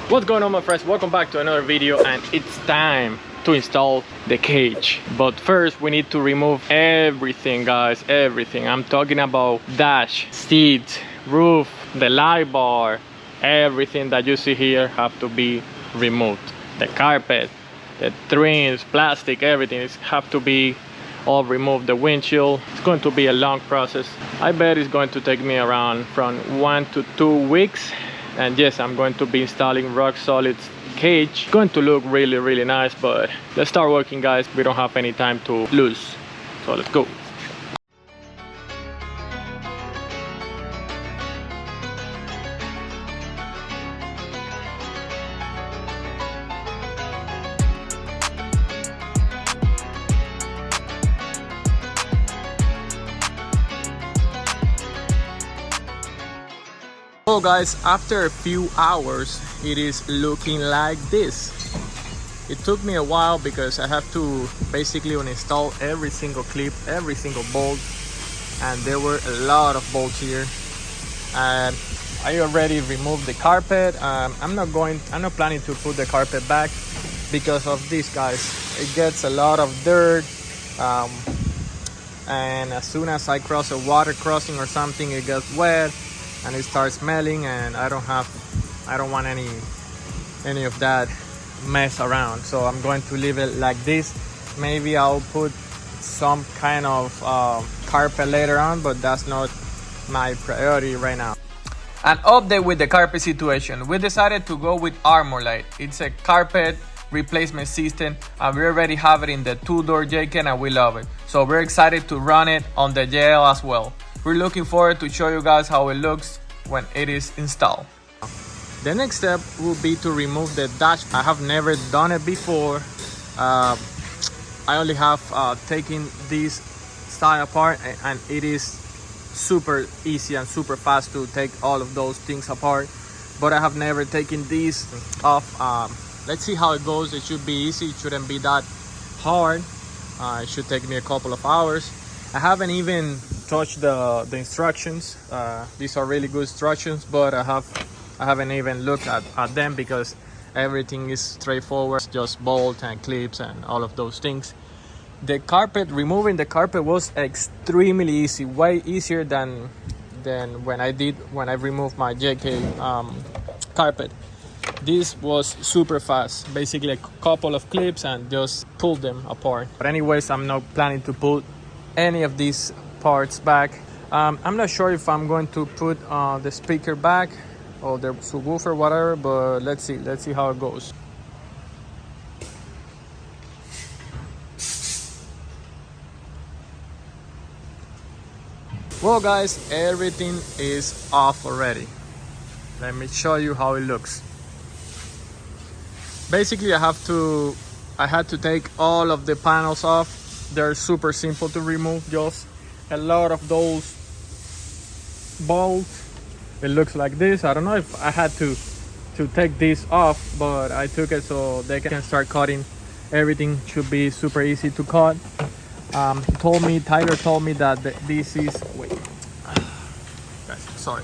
What's going on, my friends? Welcome back to another video, and it's time to install the cage. But first we need to remove everything, guys, everything. I'm talking about dash, seat, roof, the light bar, everything that you see here have to be removed. The carpet, the trims, plastic, everything is have to be all removed. The windshield, it's going to be a long process. I bet it's going to take me around from 1 to 2 weeks. And yes, I'm going to be installing rock solid cage. It's going to look really nice, but let's start working, guys. We don't have any time to lose, so let's go. So guys, after a few hours, it is looking like this. It took me a while because I have to basically uninstall every single clip, every single bolt, and there were a lot of bolts here. And I already removed the carpet. I'm not planning to put the carpet back because of this, guys. It gets a lot of dirt, and as soon as I cross a water crossing or something, it gets wet and it starts smelling, and I don't want any of that mess around. So I'm going to leave it like this. Maybe I'll put some kind of carpet later on, but that's not my priority right now. An update with the carpet situation. We decided to go with Armorlite. It's a carpet replacement system, and we already have it in the 2-door JL, and we love it. So we're excited to run it on the JL as well. We're looking forward to show you guys how it looks when it is installed. The next step will be to remove the dash. I have never done it before. I only have taken this side apart, and it is super easy and super fast to take all of those things apart. But I have never taken these off. Let's see how it goes. It should be easy. It shouldn't be that hard. It should take me a couple of hours. I haven't even touched the instructions. These are really good instructions, but I haven't even looked at them because everything is straightforward, just bolt and clips and all of those things. The carpet, removing the carpet was extremely easy, way easier than when I removed my JK carpet. This was super fast, basically a couple of clips and just pull them apart. But anyways, I'm not planning to put any of these parts back. I'm not sure if I'm going to put the speaker back or the subwoofer, whatever, but let's see how it goes. Well guys, everything is off already. Let me show you how it looks. Basically I had to take all of the panels off. They're super simple to remove, just a lot of those bolts. It looks like this. I don't know if I had to take this off, but I took it so they can start cutting. Everything should be super easy to cut. Tyler told me that this is, sorry.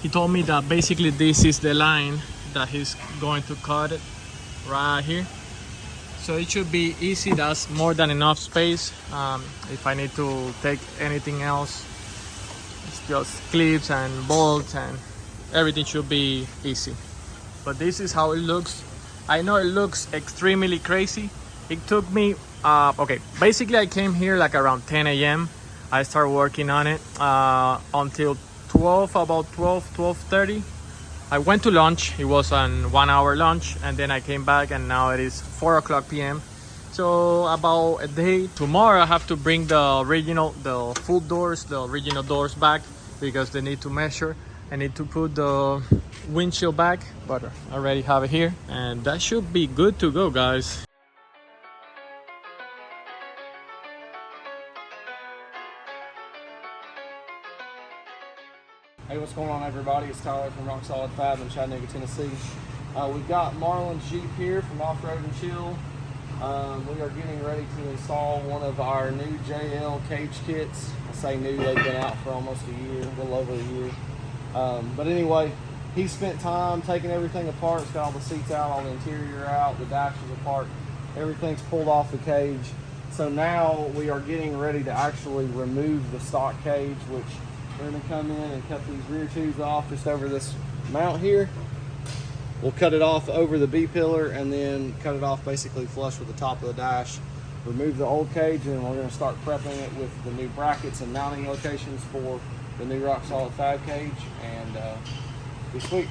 He told me that basically this is the line that he's going to cut it right here. So it should be easy. That's more than enough space. If I need to take anything else, it's just clips and bolts, and everything should be easy. But this is how it looks. I know it looks extremely crazy. It took me, okay, basically I came here like around 10 a.m. I started working on it until about 12:30. I went to lunch. It was an 1-hour lunch, and then I came back, and now it is 4:00 p.m. So about a day. Tomorrow I have to bring the full doors, the original doors back, because they need to measure. I need to put the windshield back, but I already have it here, and that should be good to go, guys. Hey, what's going on, everybody? It's Tyler from Rock Solid Fab in Chattanooga, Tennessee. We've got Marlon's Jeep here from Off-Road and Chill. We are getting ready to install one of our new JL cage kits. I say new, they've been out for almost a year, a little over a year. But anyway, he spent time taking everything apart. It's got all the seats out, all the interior out, the dash is apart. Everything's pulled off the cage. So now we are getting ready to actually remove the stock cage, which we're going to come in and cut these rear tubes off just over this mount here. We'll cut it off over the B-pillar and then cut it off basically flush with the top of the dash. Remove the old cage, and we're going to start prepping it with the new brackets and mounting locations for the new Rock Solid Fab cage, and be sweet.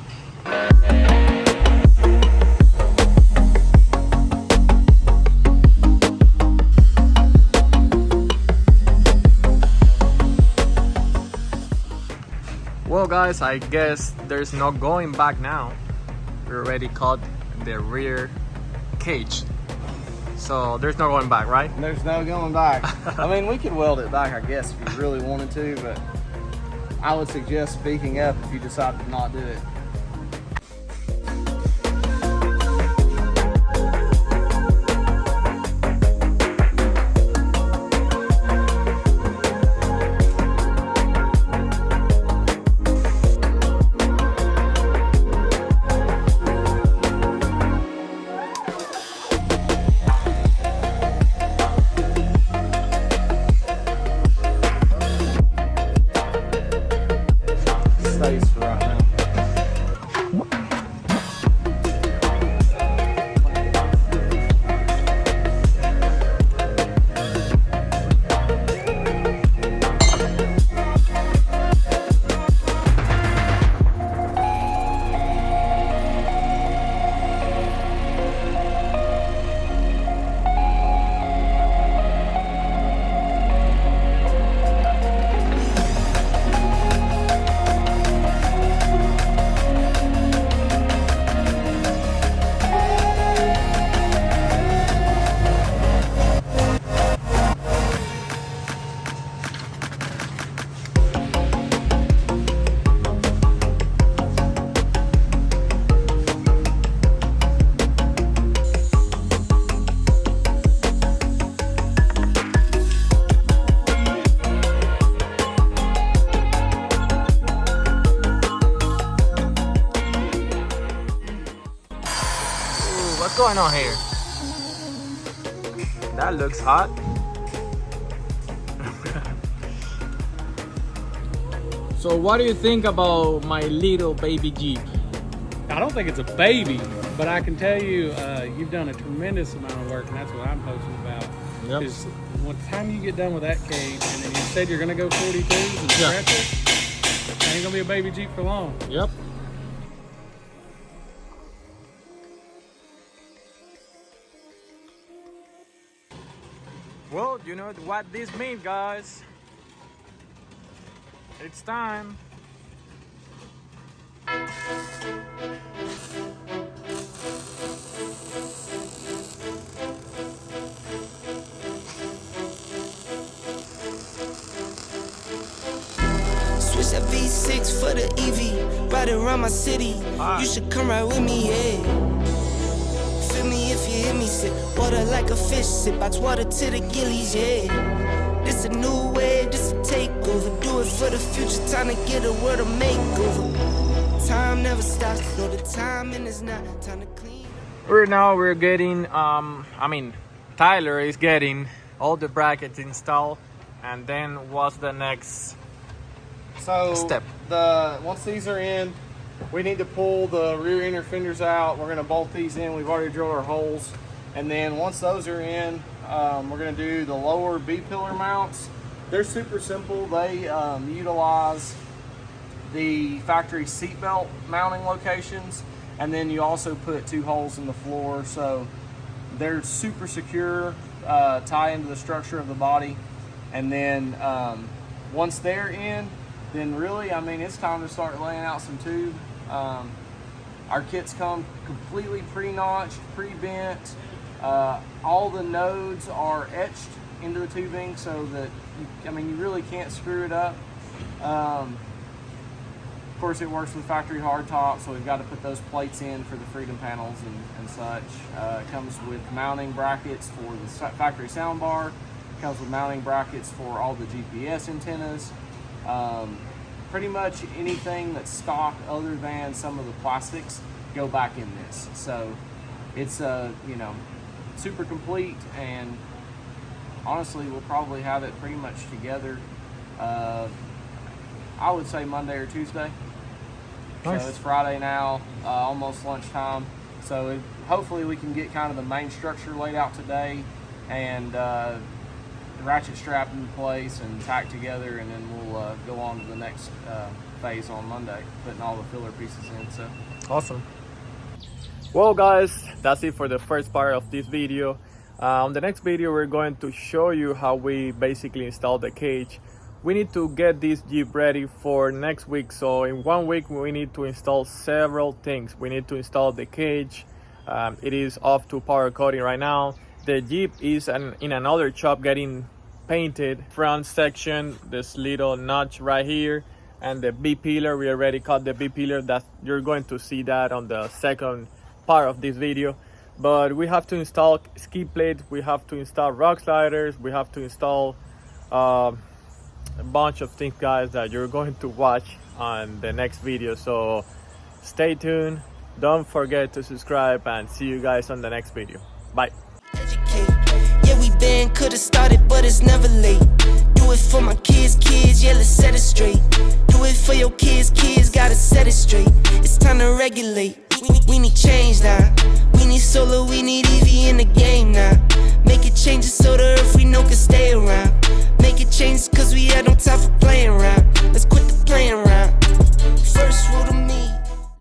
Well guys, I guess there's no going back now. We already cut the rear cage, so there's no going back, right? There's no going back. I mean, we could weld it back, I guess, if you really wanted to, but I would suggest speaking up if you decide to not do it. Stays for right now. What's going on here? That looks hot. So what do you think about my little baby Jeep? I don't think it's a baby, but I can tell you, you've done a tremendous amount of work, and that's what I'm posting about. Yep. Because when time you get done with that cage, and then you said you're going to go 42s and stretch it, it ain't going to be a baby Jeep for long. Yep. Well, you know what this means, guys. It's time. Switch that V6 for the EV, ride it around my city. You should come ride with me, yeah. Feel me if you hear me, sip water like a fish, sip box water to the gillies, yeah. This a new wave, this a takeover. Do it for the future, time to get a word of makeover. Time never stops, no, the timing is not time to clean. We're getting Tyler is getting all the brackets installed, and then what's the next step? Once these are in, we need to pull the rear inner fenders out. We're going to bolt these in. We've already drilled our holes. And then once those are in, we're going to do the lower B-pillar mounts. They're super simple. They utilize the factory seatbelt mounting locations, and then you also put 2 holes in the floor, so they're super secure, tie into the structure of the body. And then once they're in, then really, I mean, it's time to start laying out some tube. Our kits come completely pre-notched, pre-bent. All the nodes are etched into the tubing so that, you really can't screw it up. Of course, it works with factory hardtop, so we've got to put those plates in for the freedom panels and such. It comes with mounting brackets for the factory soundbar. It comes with mounting brackets for all the GPS antennas. pretty much anything that's stock other than some of the plastics go back in this. So it's you know, super complete, and honestly we'll probably have it pretty much together I would say Monday or Tuesday. Nice. So it's Friday now, almost lunchtime. So hopefully we can get kind of the main structure laid out today, and the ratchet strap in place and tacked together, and then we'll go on to the next phase on Monday, putting all the filler pieces in. So awesome. Well guys, that's it for the first part of this video. On the next video we're going to show you how we basically install the cage. We need to get this Jeep ready for next week, so in 1 week we need to install several things. We need to install the cage. It is off to powder coating right now. The Jeep is in another shop getting painted. Front section, this little notch right here, and the B-pillar, we already cut the B-pillar. That you're going to see that on the second part of this video. But we have to install skid plates, we have to install rock sliders, we have to install a bunch of things, guys, that you're going to watch on the next video. So stay tuned, don't forget to subscribe, and see you guys on the next video. Bye. Yeah, we been could've started, but it's never late. Do it for my kids, yeah, let's set it straight. Do it for your kids, gotta set it straight. It's time to regulate. We need change now. We need solar, we need